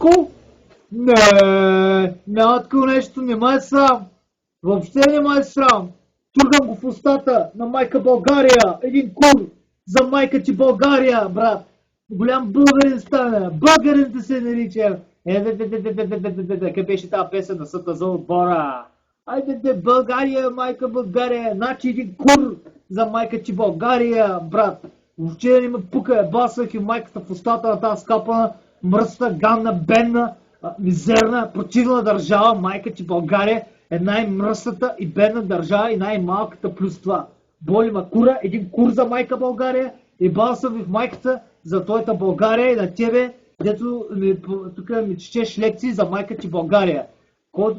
татко? Не, няма такова нещо, не ме е срам. Въобще не ме е срам. Тургам го в устата на майка България. Един кур за майка ти България, брат. Голям българин стана. Българин да се нарича. Къде беше тази песен на съда за отбора? Айде, България, майка България. Значи един кур за майка ти България, брат. Въобще не ме пука, басах и майката в устата на тази скапана, мръсна, ганна, бедна, мизерна, противна държава, майка ти България е най-мръсната и бедна държава и най-малката плюс това. Боли ма кура, един кур за майка България и басам ви в майката за твоята България и на тебе, дето тук ми четеш лекции за майка ти България.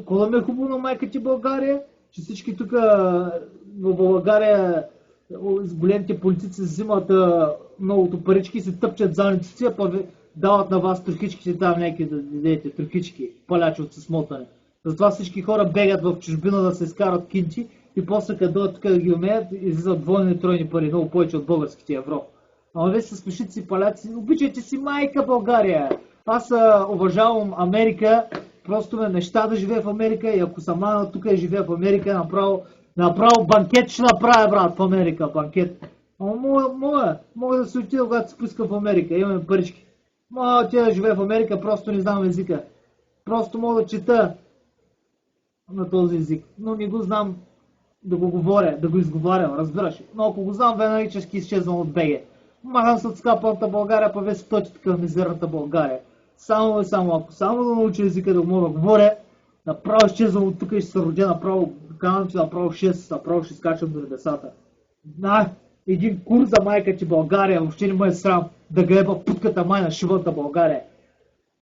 Кола ми е хубаво на майка ти България, че всички тук в България с големите политици взимат многото парички и се тъпчат задниците, а пък дават на вас трохичките там някакви да дадете трохички, палячи от съсмотане. Затова всички хора бегат в чужбина да се изкарат кинти и после като дойдат тук да ги умеят, излизат двойни и тройни пари, много повече от българските евро. Ама вие се смешите си паляци, обичайте си майка България! Аз уважавам Америка, просто ме мечта да живея в Америка и ако съм манал тук и живея в Америка, направо банкет ще направя, брат, в Америка, банкет. Ама мога да се отида, когато се пуска в Америка, имаме парички. Мога да отида да живея в Америка, просто не знам езика. Просто мога да чета на този език, но не го знам да го говоря, да го изговарям, разбираш. Но ако го знам, веднага ще изчезвам от БГ. Махам се от скапаната България, па весе точи така в мизерната България. Само да науча езика да мога да говоря, направо изчезвам от тук и ще се родя направо, казвам, че направо ще скачам до небесата. Един кур за майка ти България, въобще не ме е срам да гледа в путката май на шивата България.